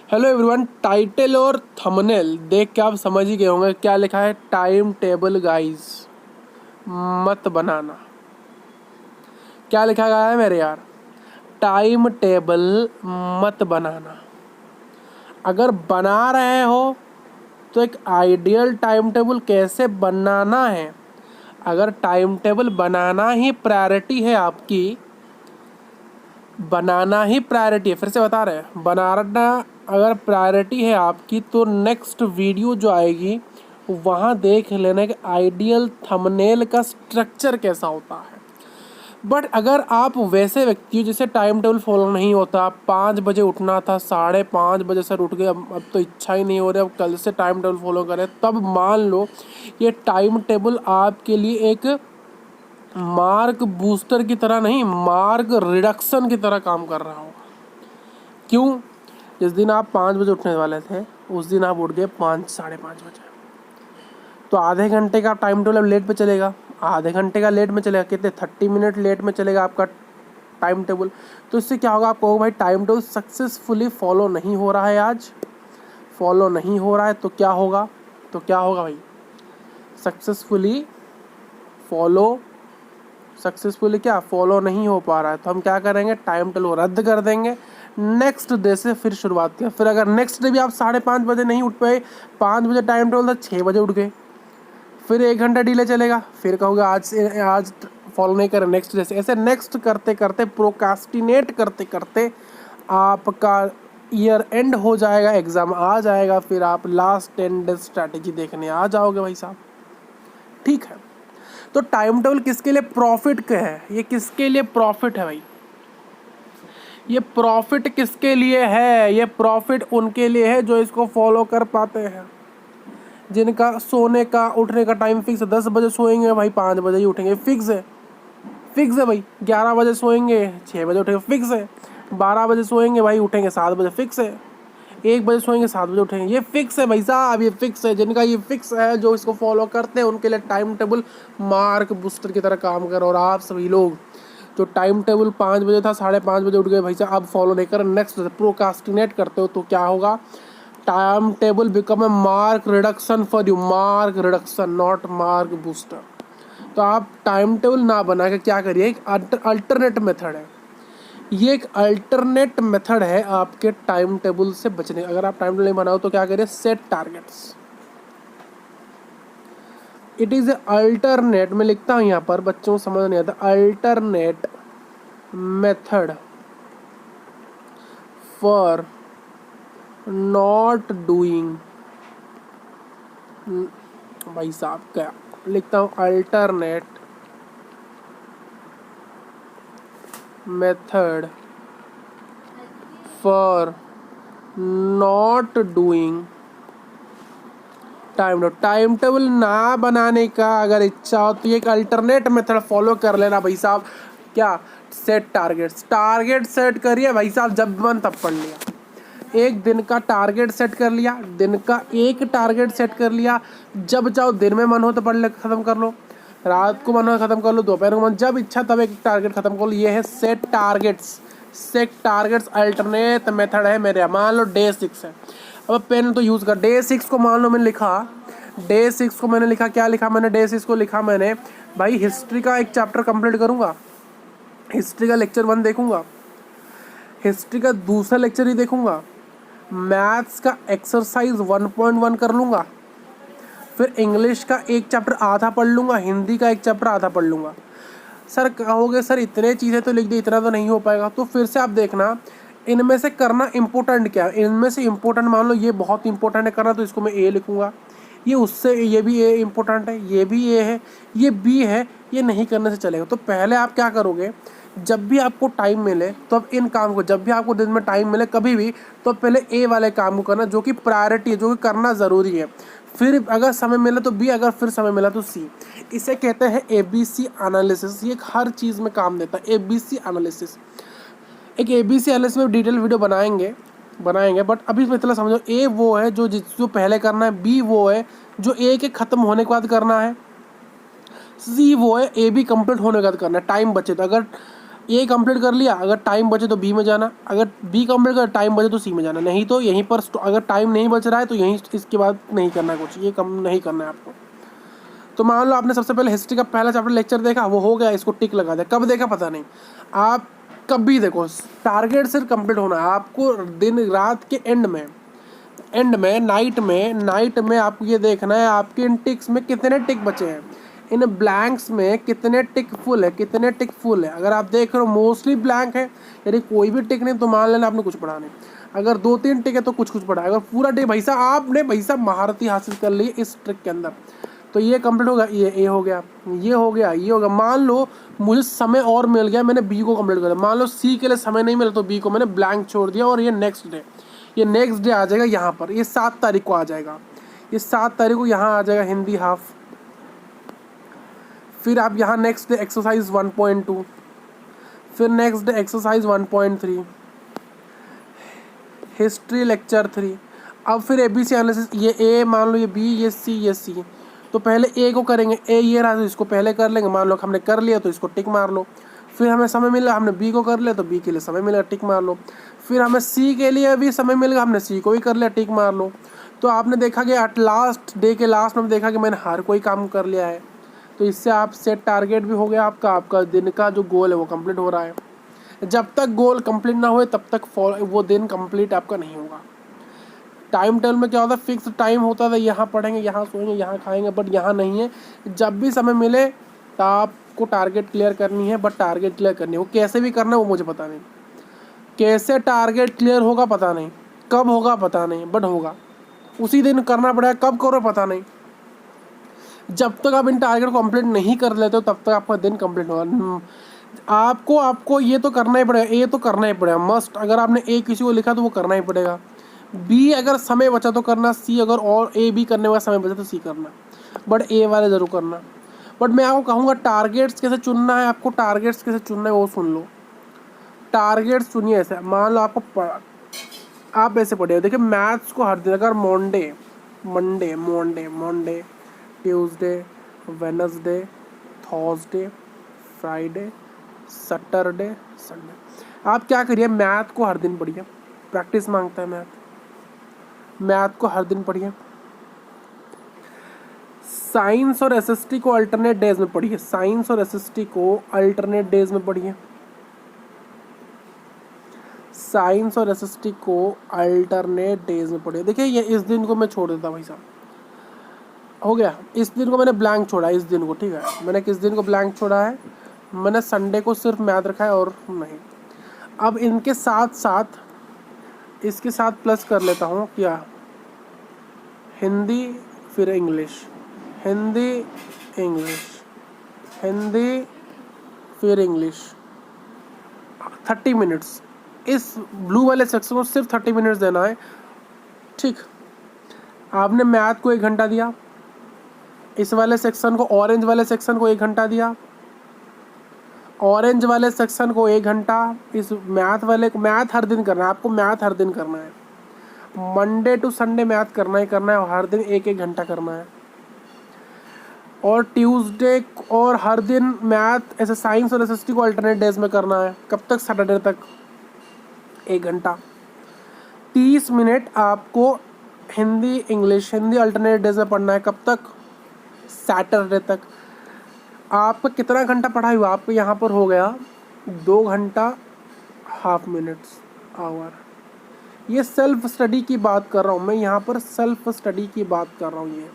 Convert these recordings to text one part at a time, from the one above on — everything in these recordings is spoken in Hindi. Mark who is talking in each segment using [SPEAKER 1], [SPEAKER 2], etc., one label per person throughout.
[SPEAKER 1] हेलो एवरीवन, टाइटल और थंबनेल देख के आप समझ ही गए होंगे क्या लिखा है। टाइम टेबल गाइस मत बनाना। क्या लिखा गया है मेरे यार? टाइम टेबल मत बनाना। अगर बना रहे हो तो एक आइडियल टाइम टेबल कैसे बनाना है। अगर टाइम टेबल बनाना ही प्रायोरिटी है आपकी, बनाना ही प्रायोरिटी है, फिर से बता रहे हैं, बनाना अगर प्रायोरिटी है आपकी तो नेक्स्ट वीडियो जो आएगी वहाँ देख लेना कि आइडियल थंबनेल का स्ट्रक्चर कैसा होता है। बट अगर आप वैसे व्यक्ति हो जिसे टाइम टेबल फॉलो नहीं होता, 5 बजे उठना था, 5:30 बजे सर उठ गए, अब तो इच्छा ही नहीं हो रही, अब कल से टाइम टेबल फॉलो करें, तब मान लो ये टाइम टेबल आपके लिए एक मार्क बूस्टर की तरह नहीं, मार्क रिडक्शन की तरह काम कर रहा होगा। क्यों? जिस दिन आप 5 बजे उठने वाले थे उस दिन आप उठ गए 5-5:30 बजे, तो आधे घंटे का टाइम टेबल लेट पे चलेगा। आधे घंटे का लेट में चलेगा, कितने 30 मिनट लेट में चलेगा आपका टाइम टेबल। तो इससे क्या होगा, आप कहोगे भाई टाइम टेबल सक्सेसफुली फॉलो नहीं हो रहा है, आज फॉलो नहीं हो रहा है, तो क्या होगा? तो क्या होगा भाई? सक्सेसफुली क्या फॉलो नहीं हो पा रहा है, तो हम क्या करेंगे, टाइम टेबल रद्द कर देंगे, नेक्स्ट डे से फिर शुरुआत करें। फिर अगर नेक्स्ट डे भी आप 5:30 बजे नहीं उठ पाए, 5 बजे टाइम टेबल था, 6 बजे उठ गए, फिर 1 घंटा डिले चलेगा, फिर कहोगे आज फॉलो नहीं करें, नेक्स्ट डे से। ऐसे नेक्स्ट करते करते, प्रोकास्टिनेट करते करते आपका ईयर एंड हो जाएगा, एग्ज़ाम आ जाएगा, फिर आप लास्ट 10 डेज स्ट्रैटेजी देखने आ जाओगे भाई साहब। ठीक है, तो टाइम टेबल किसके लिए प्रॉफिट का है? ये किसके लिए प्रॉफिट है भाई? ये प्रॉफिट किसके लिए है? ये प्रॉफिट उनके लिए है जो इसको फॉलो कर पाते हैं, जिनका सोने का उठने का टाइम फिक्स है। 10 बजे सोएंगे भाई, 5 बजे ही उठेंगे, फिक्स है भाई। 11 बजे सोएंगे, 6 बजे उठेंगे, फिक्स है। 12 बजे सोएंगे भाई, उठेंगे 7 बजे, फिक्स है। 1 बजे सोएंगे, 7 बजे उठेंगे, ये फिक्स है भाई साहब, ये फिक्स है। जिनका ये फिक्स है, जो इसको फॉलो करते हैं, उनके लिए टाइम टेबल मार्क बूस्टर की तरह काम कर। और आप सभी लोग जो टाइम टेबल 5 बजे था, 5:30 बजे उठ गए भाई साहब, अब फॉलो नहीं कर, नेक्स्ट प्रोकास्टिनेट करते हो, तो क्या होगा, time table become a mark reduction for you, mark reduction not mark booster. तो आप टाइम टेबल ना बना के क्या करिए, एक अल्टरनेट मेथड है, ये एक अल्टरनेट मेथड है आपके टाइम टेबल से बचने। अगर आप टाइम टेबल नहीं बनाओ तो क्या करिए, set targets. It is a alternate, मैं लिखता हूँ यहाँ पर, बच्चों को समझ नहीं आता, alternate method for not doing, भाई साहब क्या लिखता हूँ, alternate method for not doing time table ना बनाने का अगर इच्छा हो तो ये एक अल्टरनेट मेथड फॉलो कर लेना भाई साहब। क्या? सेट टारगेट सेट करिए भाई साहब, जब मन तब पढ़ लिया। एक दिन का टारगेट सेट कर लिया, दिन का एक टारगेट सेट कर लिया, जब चाहो दिन में मन हो तो पढ़ ले, खत्म कर लो, रात को मन हो खत्म कर लो, दोपहर को मन, जब इच्छा तब एक टारगेट खत्म कर लो। ये है सेट टारगेट्स अल्टरनेट मेथड है मेरे। मान लो डे 6 है, अब पेन तो यूज़ कर, डे 6 को मान लो मैंने लिखा, डे 6 को मैंने लिखा, क्या लिखा मैंने, डे 6 को लिखा मैंने भाई, हिस्ट्री का एक चैप्टर कंप्लीट करूँगा, हिस्ट्री का लेक्चर 1 देखूँगा, हिस्ट्री का दूसरा लेक्चर ही देखूँगा, मैथ्स का एक्सरसाइज 1.1 कर लूँगा, फिर इंग्लिश का एक चैप्टर आधा पढ़ लूँगा, हिंदी का एक चैप्टर आधा पढ़ लूँगा। सर कहोगे सर इतने चीज़ें तो लिख दी, इतना तो नहीं हो पाएगा, तो फिर से आप देखना इनमें से करना इम्पोर्टेंट क्या है। इनमें से इम्पोर्टेंट मान लो ये बहुत इंपॉर्टेंट है करना, तो इसको मैं ए लिखूँगा, ये उससे ये भी ए इम्पोर्टेंट है, ये भी ए है, ये बी है, ये नहीं करने से चलेगा। तो पहले आप क्या करोगे, जब भी आपको टाइम मिले तो अब इन काम को, जब भी आपको दिन में टाइम मिले कभी भी, तो पहले ए वाले काम को करना, जो कि प्रायोरिटी है, जो कि करना ज़रूरी है। फिर अगर समय मिला तो बी, अगर फिर समय मिला तो सी। इसे कहते हैं ABC एनालिसिस। ये हर चीज़ में काम देता है, ABC एनालिसिस। एक ABC एनालिसिस में डिटेल वीडियो बनाएंगे, बट अभी इतना समझो, ए वो है जो पहले करना है, बी वो है जो ए के ख़त्म होने के बाद करना है, सी वो है ए बी कंप्लीट होने के बाद करना है, टाइम बचे तो। अगर ए कंप्लीट कर लिया, अगर टाइम बचे तो बी में जाना, अगर बी कंप्लीट कर टाइम बचे तो सी में जाना, नहीं तो यहीं पर अगर टाइम नहीं बच रहा है तो यहीं इसके बाद नहीं करना कुछ, ये कम नहीं करना है आपको। तो मान लो आपने सबसे पहले हिस्ट्री का पहला चैप्टर लेक्चर देखा, वो हो गया, इसको टिक लगा दिया। कब देखा पता नहीं, आप कभी देखो, टारगेट सिर्फ कंप्लीट होना है आपको दिन रात के एंड में नाइट में आपको ये देखना है आपके इन टिक्स में कितने टिक बचे हैं, इन ब्लैंक्स में कितने टिक फुल है, कितने टिक फुल है। अगर आप देख रहे हो मोस्टली ब्लैंक है, यानी कोई भी टिक नहीं, तो मान लेना आपने कुछ पढ़ा नहीं। अगर 2-3 टिक है तो कुछ पढ़ा है। अगर पूरा टिक भाई साहब आपने महारती हासिल कर ली इस ट्रिक के अंदर, तो ये कंप्लीट होगा, ये ए हो गया, ये हो गया, ये हो गया। मान लो मुझे समय और मिल गया, मैंने बी को कंप्लीट कर दिया। मान लो सी के लिए समय नहीं मिला तो बी को मैंने ब्लैंक छोड़ दिया, और ये नेक्स्ट डे आ जाएगा यहाँ पर, ये 7 तारीख को आ जाएगा, ये 7 तारीख को यहाँ आ जाएगा हिंदी हाफ। फिर आप यहाँ नेक्स्ट डे एक्सरसाइज 1.2, फिर next day exercise 1.3, history lecture 3। अब फिर ABC एनालिसिस, ये ए मान लो, ये बी, ये सी, ये सी। तो पहले ए को करेंगे, ए ये रहा तो इसको पहले कर लेंगे। मान लो हमने कर लिया तो इसको टिक मार लो। फिर हमें समय मिला, हमने बी को कर लिया तो बी के लिए समय मिला, टिक मार लो। फिर हमें सी के लिए भी समय मिल गया, हमने सी को भी कर लिया, टिक मार लो। तो आपने देखा कि एट लास्ट डे के लास्ट में देखा कि मैंने हर कोई काम कर लिया है। तो इससे आप सेट टारगेट भी हो गया आपका दिन का जो गोल है वो कंप्लीट हो रहा है। जब तक गोल कंप्लीट ना हो तब तक वो दिन कंप्लीट आपका नहीं होगा। टाइम टेबल में क्या होता है, फिक्स टाइम होता था, यहाँ पढ़ेंगे, यहाँ सोएंगे, यहाँ खाएंगे, बट यहाँ नहीं है। जब भी समय मिले तो आपको टारगेट क्लियर करनी है, बट टारगेट क्लियर करनी है, वो कैसे भी करना है वो मुझे पता नहीं, कैसे टारगेट क्लियर होगा पता नहीं, कब होगा पता नहीं, बट होगा, उसी दिन करना पड़ेगा। कब करो पता नहीं। जब तक आप इन टारगेट को कंप्लीट नहीं कर लेते हो तब तक आपका दिन कंप्लीट होगा। आपको ये तो करना ही पड़ेगा, ए तो करना ही पड़ेगा मस्ट। अगर आपने ए किसी को लिखा तो वो करना ही पड़ेगा। बी अगर समय बचा तो करना, सी अगर और ए बी करने वाला समय बचा तो सी करना, बट ए वाले ज़रूर करना। बट मैं आपको कहूँगा टारगेट्स कैसे चुनना है, आपको टारगेट्स कैसे चुनना है वो सुन लो। टारगेट्स चुनिए ऐसे, मान लो आप ऐसे पढ़िए, देखिए मैथ्स को हर दिन, अगर Monday, Tuesday, Wednesday, Thursday, Friday, Saturday, Sunday, आप क्या करिए, मैथ को हर दिन पढ़िए, प्रैक्टिस मांगता है मैथ को हर दिन पढ़िए। साइंस और SST को अल्टरनेट डेज में पढ़िए, साइंस और SST को अल्टरनेट डेज में पढ़िए, साइंस और SST को अल्टरनेट डेज में पढ़िए। देखिए ये इस दिन को मैं छोड़ देता भाई साहब, हो गया, इस दिन को मैंने ब्लैंक छोड़ा, इस दिन को, ठीक है, मैंने किस दिन को ब्लैंक छोड़ा है, मैंने संडे को सिर्फ मैथ रखा है और नहीं। अब इनके साथ साथ इसके साथ प्लस कर लेता हूँ क्या, हिंदी फिर इंग्लिश, हिंदी फिर इंग्लिश, 30 मिनट्स। इस ब्लू वाले सेक्शन को सिर्फ 30 मिनट्स देना है, ठीक। आपने मैथ को 1 घंटा दिया, इस वाले सेक्शन को, ऑरेंज वाले सेक्शन को 1 घंटा दिया, ऑरेंज वाले सेक्शन को 1 घंटा, इस मैथ वाले को, मैथ हर दिन करना है आपको, मैथ हर दिन करना है, मंडे टू संडे मैथ करना ही करना है, और हर दिन 1-1 घंटा करना है। और ट्यूसडे और हर दिन मैथ, ऐसे साइंस और SST को अल्टरनेट डेज में करना है। कब तक, सैटरडे तक 1 घंटा। 30 मिनट आपको हिंदी अल्टरनेट डेज में पढ़ना है। कब तक, सैटरडे तक। आपका कितना घंटा पढ़ाई हुआ, आपको यहाँ पर हो गया 2 घंटा हाफ मिनट्स आवर। ये सेल्फ स्टडी की बात कर रहा हूँ मैं, यहाँ पर सेल्फ स्टडी की बात कर रहा हूँ। ये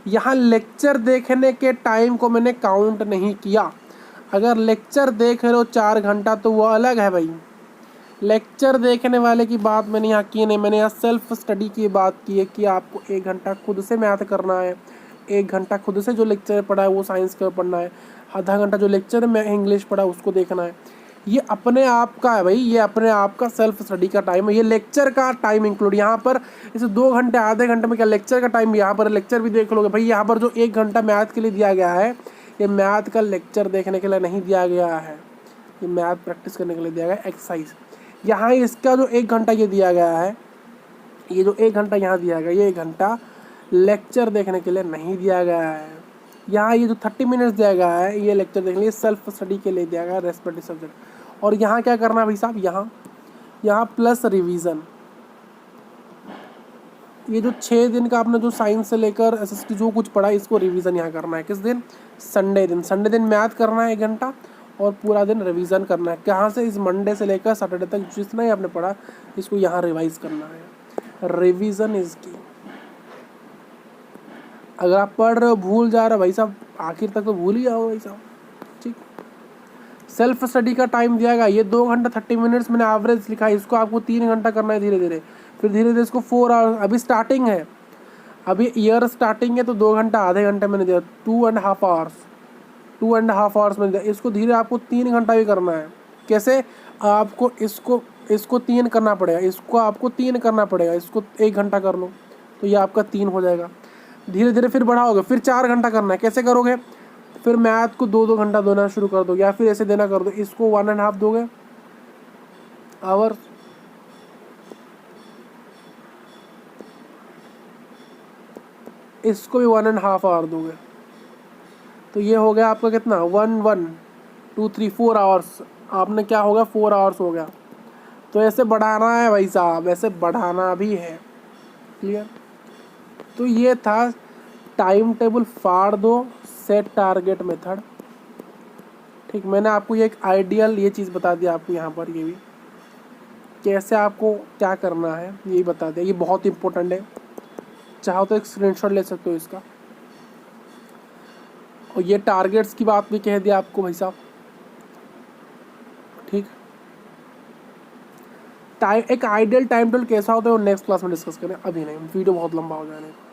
[SPEAKER 1] यहाँ लेक्चर देखने के टाइम को मैंने काउंट नहीं किया। अगर लेक्चर देख रहे हो 4 घंटा तो वो अलग है भाई, लेक्चर देखने वाले की बात मैंने यहाँ की नहीं। मैंने यहाँ सेल्फ स्टडी की बात की है कि आपको 1 घंटा खुद से मैथ करना है, 1 घंटा खुद से जो लेक्चर पढ़ा है वो साइंस का पढ़ना है, आधा घंटा जो लेक्चर में इंग्लिश पढ़ा उसको देखना है। ये अपने आप का है भाई, ये अपने आप का सेल्फ स्टडी का टाइम है। ये लेक्चर का टाइम इंक्लूड यहाँ पर, इसे 2 घंटे आधे घंटे में क्या लेक्चर का टाइम यहाँ पर, लेक्चर भी देख लोगे भाई। यहाँ पर जो 1 घंटा मैथ के लिए दिया गया है, ये मैथ का लेक्चर देखने के लिए नहीं दिया गया है, ये मैथ प्रैक्टिस करने के लिए दिया गया है, एक्सरसाइज। यहाँ इसका जो 1 घंटा ये दिया गया है, ये जो 1 घंटा यहाँ दिया गया, ये 1 घंटा लेक्चर देखने के लिए नहीं दिया गया है। यहाँ ये जो 30 मिनट्स दिया गया है ये लेक्चर देखने लिए सेल्फ स्टडी के लिए दिया गया है रेस्पेक्टिव सब्जेक्ट। और यहाँ क्या करना है भाई साहब, यहाँ प्लस रिवीजन। ये जो 6 दिन का आपने जो साइंस से लेकर एसएसटी जो कुछ पढ़ा इसको रिवीजन यहाँ करना है। किस दिन? संडे दिन मैथ करना है 1 घंटा और पूरा दिन रिवीजन करना है। कहाँ से? इस मंडे से लेकर सैटरडे तक जितना ही आपने पढ़ा इसको यहाँ रिवाइज करना है। रिवीजन इज की। अगर आप पढ़ रहे हो भूल जा रहे हो भाई साहब, आखिर तक तो भूल ही जाओ भाई साहब। ठीक, सेल्फ स्टडी का टाइम दिया गया, ये 2 घंटा 30 मिनट्स मैंने एवरेज लिखा है, इसको आपको 3 घंटा करना है धीरे धीरे, फिर धीरे धीरे इसको 4 आवर्स। अभी स्टार्टिंग है, अभी ईयर स्टार्टिंग है तो 2 घंटा आधे घंटे मैंने दिया, 2.5 आवर्स, 2.5 आवर्स मैंने दिया। इसको धीरे आपको 3 घंटा भी करना है। कैसे? आपको इसको 3 करना पड़ेगा, इसको आपको 3 करना पड़ेगा, इसको 1 घंटा कर लो तो ये आपका 3 हो जाएगा। धीरे धीरे फिर बढ़ाओगे, फिर 4 घंटा करना है। कैसे करोगे? फिर मैथ को 2-2 घंटा देना शुरू कर दो, या फिर ऐसे देना कर दो, इसको 1.5 दोगे आवर, इसको भी 1.5 आवर दोगे तो ये हो गया आपका कितना? 1 2 3 4 आवर्स। आपने क्या होगा? 4 आवर्स हो गया। तो ऐसे बढ़ाना है भाई साहब, ऐसे बढ़ाना भी है। क्लियर? तो ये था टाइम टेबल फाड़ दो, सेट टारगेट मेथड। ठीक, मैंने आपको ये एक आइडियल ये चीज़ बता दिया आपको यहाँ पर, ये भी कैसे आपको क्या करना है यही बता दिया। ये बहुत इंपॉर्टेंट है, चाहो तो एक स्क्रीनशॉट ले सकते हो इसका। और ये टारगेट्स की बात भी कह दिया आपको भाई साहब। ठीक, टाइम एक आइडियल टाइम टेबल कैसा होता है वो नेक्स्ट क्लास में डिस्कस करें, अभी नहीं, वीडियो बहुत लंबा हो जाने।